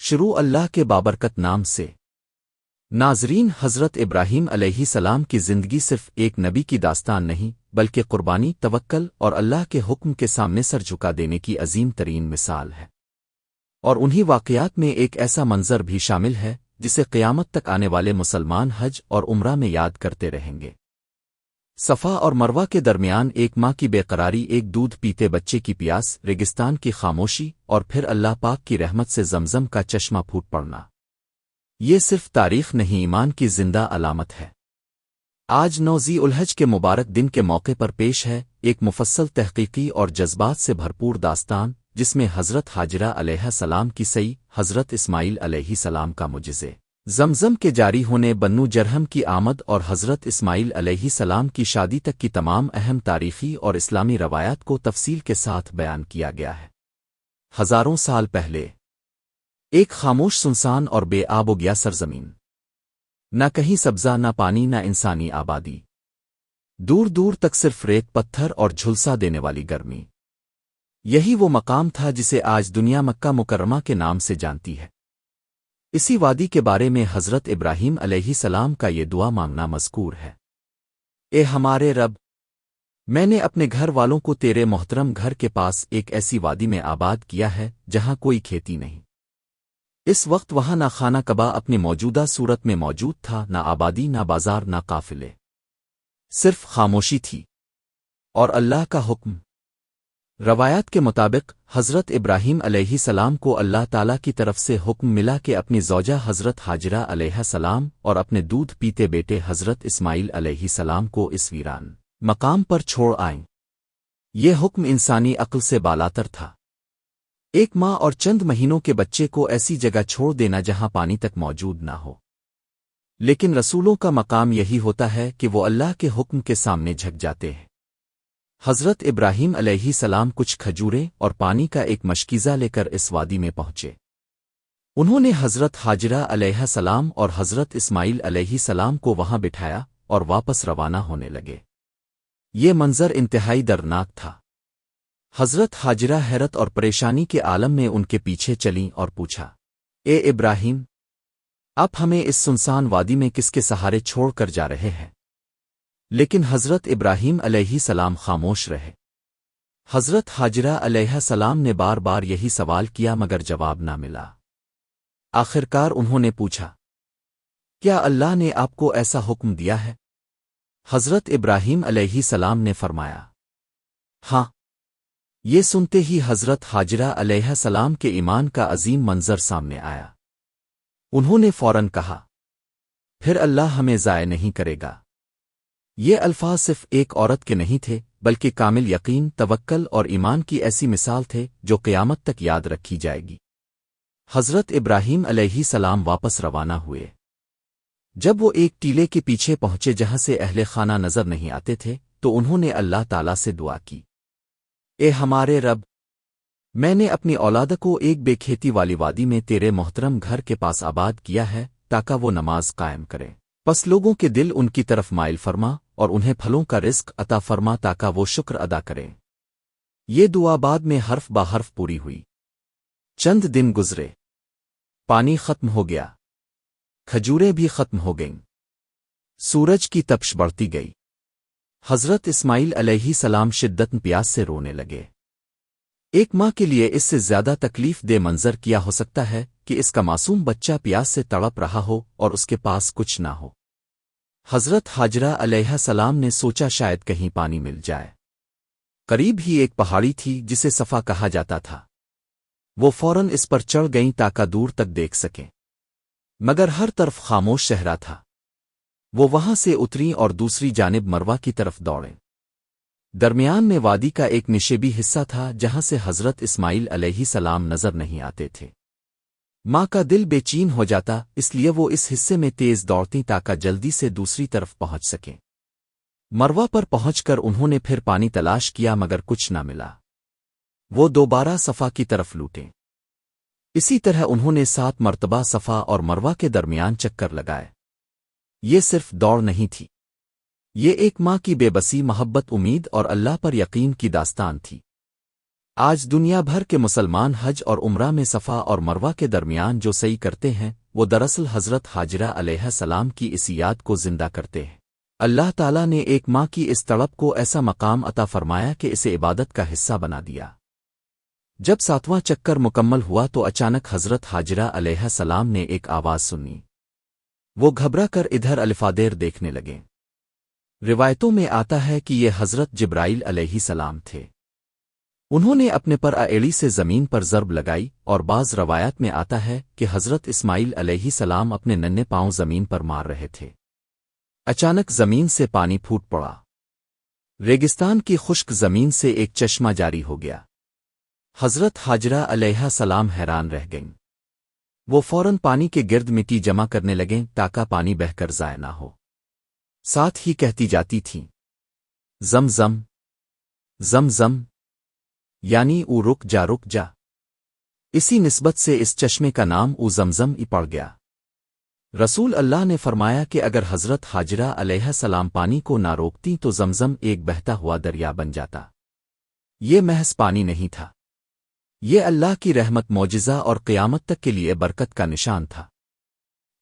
شروع اللہ کے بابرکت نام سے۔ ناظرین، حضرت ابراہیم علیہ السلام کی زندگی صرف ایک نبی کی داستان نہیں بلکہ قربانی، توکل اور اللہ کے حکم کے سامنے سر جھکا دینے کی عظیم ترین مثال ہے۔ اور انہی واقعات میں ایک ایسا منظر بھی شامل ہے جسے قیامت تک آنے والے مسلمان حج اور عمرہ میں یاد کرتے رہیں گے۔ صفا اور مروہ کے درمیان ایک ماں کی بے قراری، ایک دودھ پیتے بچے کی پیاس، ریگستان کی خاموشی اور پھر اللہ پاک کی رحمت سے زمزم کا چشمہ پھوٹ پڑنا، یہ صرف تاریخ نہیں، ایمان کی زندہ علامت ہے۔ آج 9 ذی الحج کے مبارک دن کے موقع پر پیش ہے ایک مفصل تحقیقی اور جذبات سے بھرپور داستان، جس میں حضرت ہاجرہ علیہ السلام کی سئی، حضرت اسماعیل علیہ السلام کا معجزے، زمزم کے جاری ہونے، بنو جرہم کی آمد اور حضرت اسماعیل علیہ السلام کی شادی تک کی تمام اہم تاریخی اور اسلامی روایات کو تفصیل کے ساتھ بیان کیا گیا ہے۔ ہزاروں سال پہلے ایک خاموش، سنسان اور بے آب و گیا سرزمین، نہ کہیں سبزہ، نہ پانی، نہ انسانی آبادی، دور دور تک صرف ریت، پتھر اور جھلسا دینے والی گرمی۔ یہی وہ مقام تھا جسے آج دنیا مکہ مکرمہ کے نام سے جانتی ہے۔ اسی وادی کے بارے میں حضرت ابراہیم علیہ السلام کا یہ دعا مانگنا مذکور ہے: اے ہمارے رب، میں نے اپنے گھر والوں کو تیرے محترم گھر کے پاس ایک ایسی وادی میں آباد کیا ہے جہاں کوئی کھیتی نہیں۔ اس وقت وہاں نہ خانہ کعبہ اپنی موجودہ صورت میں موجود تھا، نہ آبادی، نہ بازار، نہ قافلے، صرف خاموشی تھی اور اللہ کا حکم۔ روایات کے مطابق حضرت ابراہیم علیہ السلام کو اللہ تعالیٰ کی طرف سے حکم ملا کہ اپنی زوجہ حضرت ہاجرہ علیہ السلام اور اپنے دودھ پیتے بیٹے حضرت اسماعیل علیہ السلام کو اس ویران مقام پر چھوڑ آئیں۔ یہ حکم انسانی عقل سے بالاتر تھا۔ ایک ماں اور چند مہینوں کے بچے کو ایسی جگہ چھوڑ دینا جہاں پانی تک موجود نہ ہو، لیکن رسولوں کا مقام یہی ہوتا ہے کہ وہ اللہ کے حکم کے سامنے جھک جاتے ہیں۔ حضرت ابراہیم علیہ السلام کچھ کھجوریں اور پانی کا ایک مشکیزہ لے کر اس وادی میں پہنچے۔ انہوں نے حضرت ہاجرہ علیہ السلام اور حضرت اسماعیل علیہ السلام کو وہاں بٹھایا اور واپس روانہ ہونے لگے۔ یہ منظر انتہائی دردناک تھا۔ حضرت ہاجرہ حیرت اور پریشانی کے عالم میں ان کے پیچھے چلیں اور پوچھا: اے ابراہیم، آپ ہمیں اس سنسان وادی میں کس کے سہارے چھوڑ کر جا رہے ہیں؟ لیکن حضرت ابراہیم علیہ السلام خاموش رہے۔ حضرت ہاجرہ علیہ السلام نے بار بار یہی سوال کیا مگر جواب نہ ملا۔ آخرکار انہوں نے پوچھا: کیا اللہ نے آپ کو ایسا حکم دیا ہے؟ حضرت ابراہیم علیہ السلام نے فرمایا: ہاں۔ یہ سنتے ہی حضرت ہاجرہ علیہ السلام کے ایمان کا عظیم منظر سامنے آیا۔ انہوں نے فوراً کہا: پھر اللہ ہمیں ضائع نہیں کرے گا۔ یہ الفاظ صرف ایک عورت کے نہیں تھے بلکہ کامل یقین، توکل اور ایمان کی ایسی مثال تھے جو قیامت تک یاد رکھی جائے گی۔ حضرت ابراہیم علیہ السلام واپس روانہ ہوئے۔ جب وہ ایک ٹیلے کے پیچھے پہنچے جہاں سے اہل خانہ نظر نہیں آتے تھے تو انہوں نے اللہ تعالیٰ سے دعا کی: اے ہمارے رب، میں نے اپنی اولاد کو ایک بے کھیتی والی وادی میں تیرے محترم گھر کے پاس آباد کیا ہے تاکہ وہ نماز قائم کریں، پس لوگوں کے دل ان کی طرف مائل فرما اور انہیں پھلوں کا رزق عطا فرما تاکہ وہ شکر ادا کریں۔ یہ دعا بعد میں حرف با حرف پوری ہوئی۔ چند دن گزرے، پانی ختم ہو گیا، کھجوریں بھی ختم ہو گئیں، سورج کی تپش بڑھتی گئی۔ حضرت اسماعیل علیہ السلام شدت پیاس سے رونے لگے۔ ایک ماں کے لیے اس سے زیادہ تکلیف دہ منظر کیا ہو سکتا ہے کہ اس کا معصوم بچہ پیاس سے تڑپ رہا ہو اور اس کے پاس کچھ نہ ہو۔ حضرت ہاجرہ علیہ السلام نے سوچا شاید کہیں پانی مل جائے۔ قریب ہی ایک پہاڑی تھی جسے صفا کہا جاتا تھا۔ وہ فوراً اس پر چڑھ گئیں تاکہ دور تک دیکھ سکیں، مگر ہر طرف خاموش صحرا تھا۔ وہ وہاں سے اتریں اور دوسری جانب مروہ کی طرف دوڑیں۔ درمیان میں وادی کا ایک نشیبی حصہ تھا جہاں سے حضرت اسماعیل علیہ السلام نظر نہیں آتے تھے۔ ماں کا دل بے چین ہو جاتا، اس لیے وہ اس حصے میں تیز دوڑتی تاکہ جلدی سے دوسری طرف پہنچ سکیں۔ مروہ پر پہنچ کر انہوں نے پھر پانی تلاش کیا مگر کچھ نہ ملا۔ وہ دوبارہ صفا کی طرف لوٹیں۔ اسی طرح انہوں نے 7 مرتبہ صفا اور مروہ کے درمیان چکر لگائے۔ یہ صرف دوڑ نہیں تھی، یہ ایک ماں کی بے بسی، محبت، امید اور اللہ پر یقین کی داستان تھی۔ آج دنیا بھر کے مسلمان حج اور عمرہ میں صفا اور مروہ کے درمیان جو سعی کرتے ہیں وہ دراصل حضرت حاجرہ علیہ السلام کی اس یاد کو زندہ کرتے ہیں۔ اللہ تعالیٰ نے ایک ماں کی اس تڑپ کو ایسا مقام عطا فرمایا کہ اسے عبادت کا حصہ بنا دیا۔ جب 7واں چکر مکمل ہوا تو اچانک حضرت حاجرہ علیہ السلام نے ایک آواز سنی۔ وہ گھبرا کر ادھر الفادیر دیکھنے لگے۔ روایتوں میں آتا ہے کہ یہ حضرت جبرائیل علیہ السلام تھے۔ انہوں نے اپنے پر ایڑی سے زمین پر ضرب لگائی، اور بعض روایات میں آتا ہے کہ حضرت اسماعیل علیہ السلام اپنے ننھے پاؤں زمین پر مار رہے تھے۔ اچانک زمین سے پانی پھوٹ پڑا۔ ریگستان کی خشک زمین سے ایک چشمہ جاری ہو گیا۔ حضرت حاجرہ علیہ السلام حیران رہ گئیں۔ وہ فوراً پانی کے گرد مٹی جمع کرنے لگیں تاکہ پانی بہہ کر ضائع نہ ہو۔ ساتھ ہی کہتی جاتی تھیں، زم زم زم زم، یعنی او رک جا۔ اسی نسبت سے اس چشمے کا نام او زمزم ہی پڑ گیا۔ رسول اللہ نے فرمایا کہ اگر حضرت حاجرہ علیہ السلام پانی کو نہ روکتی تو زمزم ایک بہتا ہوا دریا بن جاتا۔ یہ محض پانی نہیں تھا، یہ اللہ کی رحمت، معجزہ اور قیامت تک کے لیے برکت کا نشان تھا۔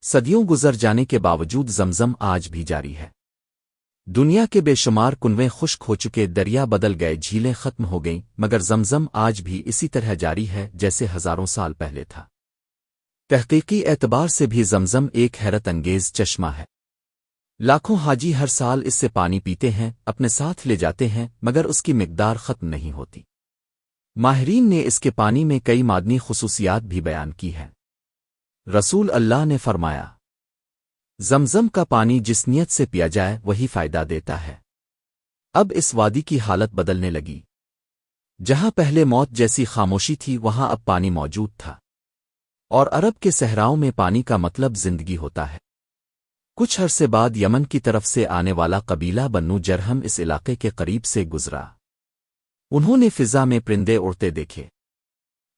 صدیوں گزر جانے کے باوجود زمزم آج بھی جاری ہے۔ دنیا کے بے شمار کنویں خشک ہو چکے، دریا بدل گئے، جھیلیں ختم ہو گئیں، مگر زمزم آج بھی اسی طرح جاری ہے جیسے ہزاروں سال پہلے تھا۔ تحقیقی اعتبار سے بھی زمزم ایک حیرت انگیز چشمہ ہے۔ لاکھوں حاجی ہر سال اس سے پانی پیتے ہیں، اپنے ساتھ لے جاتے ہیں، مگر اس کی مقدار ختم نہیں ہوتی۔ ماہرین نے اس کے پانی میں کئی معدنی خصوصیات بھی بیان کی ہیں۔ رسول اللہ نے فرمایا، زمزم کا پانی جس نیت سے پیا جائے وہی فائدہ دیتا ہے۔ اب اس وادی کی حالت بدلنے لگی۔ جہاں پہلے موت جیسی خاموشی تھی وہاں اب پانی موجود تھا، اور عرب کے صحراؤں میں پانی کا مطلب زندگی ہوتا ہے۔ کچھ عرصے بعد یمن کی طرف سے آنے والا قبیلہ بنو جرہم اس علاقے کے قریب سے گزرا۔ انہوں نے فضا میں پرندے اڑتے دیکھے۔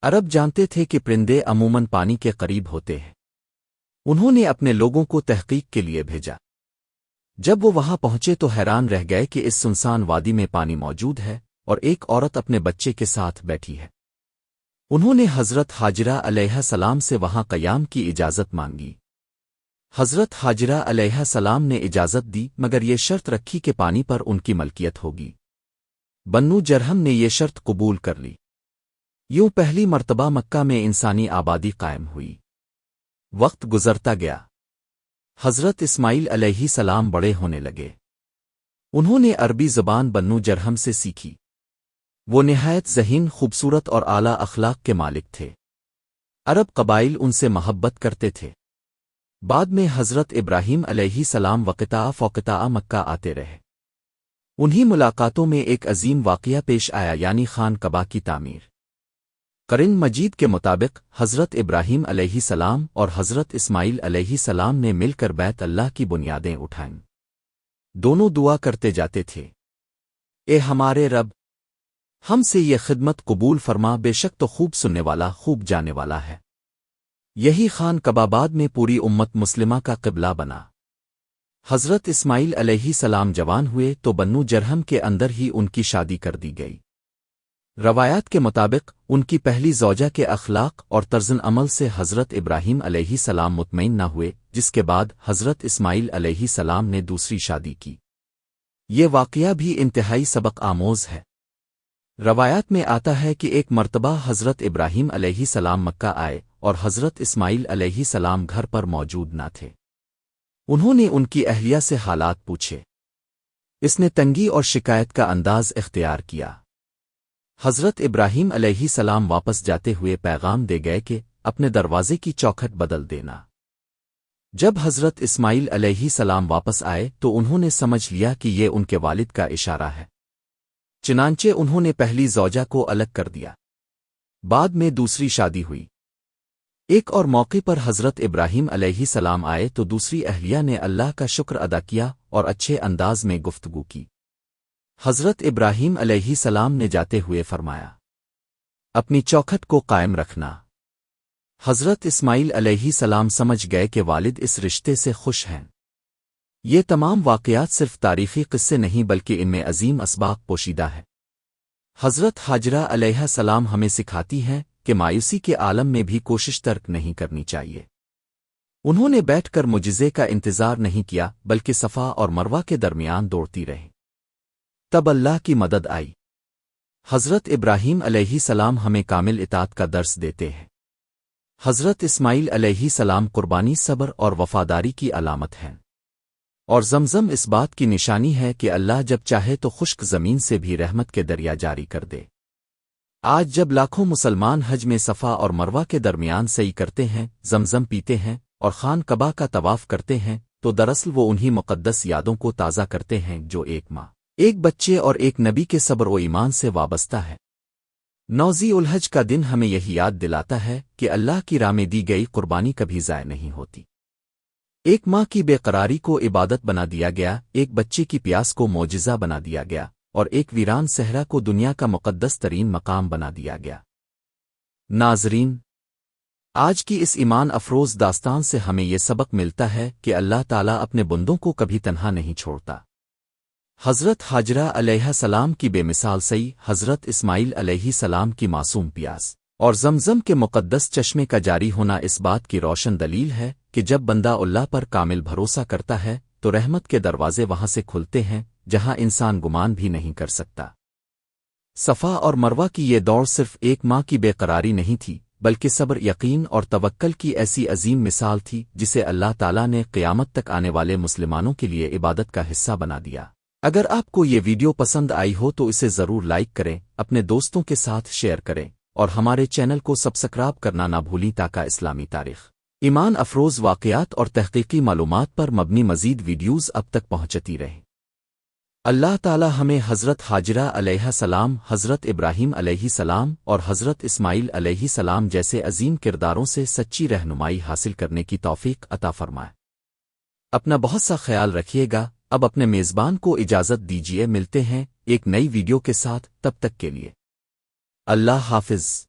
عرب جانتے تھے کہ پرندے عموماً پانی کے قریب ہوتے ہیں۔ انہوں نے اپنے لوگوں کو تحقیق کے لیے بھیجا۔ جب وہ وہاں پہنچے تو حیران رہ گئے کہ اس سنسان وادی میں پانی موجود ہے اور ایک عورت اپنے بچے کے ساتھ بیٹھی ہے۔ انہوں نے حضرت حاجرہ علیہ السلام سے وہاں قیام کی اجازت مانگی۔ حضرت حاجرہ علیہ السلام نے اجازت دی، مگر یہ شرط رکھی کہ پانی پر ان کی ملکیت ہوگی۔ بنو جرہم نے یہ شرط قبول کر لی۔ یوں پہلی مرتبہ مکہ میں انسانی آبادی قائم ہوئی۔ وقت گزرتا گیا۔ حضرت اسماعیل علیہ السلام بڑے ہونے لگے۔ انہوں نے عربی زبان بنو جرہم سے سیکھی۔ وہ نہایت ذہین، خوبصورت اور اعلیٰ اخلاق کے مالک تھے۔ عرب قبائل ان سے محبت کرتے تھے۔ بعد میں حضرت ابراہیم علیہ السلام وقتاء فوقتاء مکہ آتے رہے۔ انہی ملاقاتوں میں ایک عظیم واقعہ پیش آیا، یعنی خان کعبہ کی تعمیر۔ قرآن مجید کے مطابق حضرت ابراہیم علیہ السلام اور حضرت اسماعیل علیہ السلام نے مل کر بیت اللہ کی بنیادیں اٹھائیں۔ دونوں دعا کرتے جاتے تھے، اے ہمارے رب، ہم سے یہ خدمت قبول فرما، بے شک تو خوب سننے والا، خوب جانے والا ہے۔ یہی خان کعبہ بعد میں پوری امت مسلمہ کا قبلہ بنا۔ حضرت اسماعیل علیہ السلام جوان ہوئے تو بنو جرہم کے اندر ہی ان کی شادی کر دی گئی۔ روایات کے مطابق ان کی پہلی زوجہ کے اخلاق اور طرز عمل سے حضرت ابراہیم علیہ السلام مطمئن نہ ہوئے، جس کے بعد حضرت اسماعیل علیہ السلام نے دوسری شادی کی۔ یہ واقعہ بھی انتہائی سبق آموز ہے۔ روایات میں آتا ہے کہ ایک مرتبہ حضرت ابراہیم علیہ السلام مکہ آئے اور حضرت اسماعیل علیہ السلام گھر پر موجود نہ تھے۔ انہوں نے ان کی اہلیہ سے حالات پوچھے۔ اس نے تنگی اور شکایت کا انداز اختیار کیا۔ حضرت ابراہیم علیہ السلام واپس جاتے ہوئے پیغام دے گئے کہ اپنے دروازے کی چوکھٹ بدل دینا۔ جب حضرت اسماعیل علیہ السلام واپس آئے تو انہوں نے سمجھ لیا کہ یہ ان کے والد کا اشارہ ہے۔ چنانچہ انہوں نے پہلی زوجہ کو الگ کر دیا۔ بعد میں دوسری شادی ہوئی۔ ایک اور موقع پر حضرت ابراہیم علیہ السلام آئے تو دوسری اہلیہ نے اللہ کا شکر ادا کیا اور اچھے انداز میں گفتگو کی۔ حضرت ابراہیم علیہ السلام نے جاتے ہوئے فرمایا، اپنی چوکھٹ کو قائم رکھنا۔ حضرت اسماعیل علیہ السلام سمجھ گئے کہ والد اس رشتے سے خوش ہیں۔ یہ تمام واقعات صرف تاریخی قصے نہیں بلکہ ان میں عظیم اسباق پوشیدہ ہے۔ حضرت حاجرہ علیہ السلام ہمیں سکھاتی ہیں کہ مایوسی کے عالم میں بھی کوشش ترک نہیں کرنی چاہیے۔ انہوں نے بیٹھ کر معجزے کا انتظار نہیں کیا بلکہ صفا اور مروہ کے درمیان دوڑتی رہی۔ تب اللہ کی مدد آئی۔ حضرت ابراہیم علیہ السلام ہمیں کامل اطاعت کا درس دیتے ہیں۔ حضرت اسماعیل علیہ السلام قربانی، صبر اور وفاداری کی علامت ہیں، اور زمزم اس بات کی نشانی ہے کہ اللہ جب چاہے تو خشک زمین سے بھی رحمت کے دریا جاری کر دے۔ آج جب لاکھوں مسلمان حج میں صفا اور مروہ کے درمیان سعی کرتے ہیں، زمزم پیتے ہیں اور خان کعبہ کا طواف کرتے ہیں، تو دراصل وہ انہی مقدس یادوں کو تازہ کرتے ہیں جو ایک ماں، ایک بچے اور ایک نبی کے صبر و ایمان سے وابستہ ہے۔ نوزی الحج کا دن ہمیں یہی یاد دلاتا ہے کہ اللہ کی راہ میں دی گئی قربانی کبھی ضائع نہیں ہوتی۔ ایک ماں کی بے قراری کو عبادت بنا دیا گیا، ایک بچے کی پیاس کو معجزہ بنا دیا گیا، اور ایک ویران صحرا کو دنیا کا مقدس ترین مقام بنا دیا گیا۔ ناظرین، آج کی اس ایمان افروز داستان سے ہمیں یہ سبق ملتا ہے کہ اللہ تعالیٰ اپنے بندوں کو کبھی تنہا نہیں چھوڑتا۔ حضرت حاجرہ علیہ السلام کی بے مثال سعی، حضرت اسماعیل علیہ السلام کی معصوم پیاس، اور زمزم کے مقدس چشمے کا جاری ہونا اس بات کی روشن دلیل ہے کہ جب بندہ اللہ پر کامل بھروسہ کرتا ہے تو رحمت کے دروازے وہاں سے کھلتے ہیں جہاں انسان گمان بھی نہیں کر سکتا۔ صفا اور مروہ کی یہ دوڑ صرف ایک ماں کی بے قراری نہیں تھی، بلکہ صبر، یقین اور توکل کی ایسی عظیم مثال تھی جسے اللہ تعالیٰ نے قیامت تک آنے والے مسلمانوں کے لیے عبادت کا حصہ بنا دیا۔ اگر آپ کو یہ ویڈیو پسند آئی ہو تو اسے ضرور لائک کریں، اپنے دوستوں کے ساتھ شیئر کریں، اور ہمارے چینل کو سبسکرائب کرنا نہ بھولیں تاکہ اسلامی تاریخ، ایمان افروز واقعات اور تحقیقی معلومات پر مبنی مزید ویڈیوز اب تک پہنچتی رہیں۔ اللہ تعالی ہمیں حضرت حاجرہ علیہ السلام، حضرت ابراہیم علیہ السلام اور حضرت اسماعیل علیہ السلام جیسے عظیم کرداروں سے سچی رہنمائی حاصل کرنے کی توفیق عطا فرمائے۔ اپنا بہت سا خیال رکھیے گا۔ اب اپنے میزبان کو اجازت دیجیے، ملتے ہیں ایک نئی ویڈیو کے ساتھ، تب تک کے لیے اللہ حافظ۔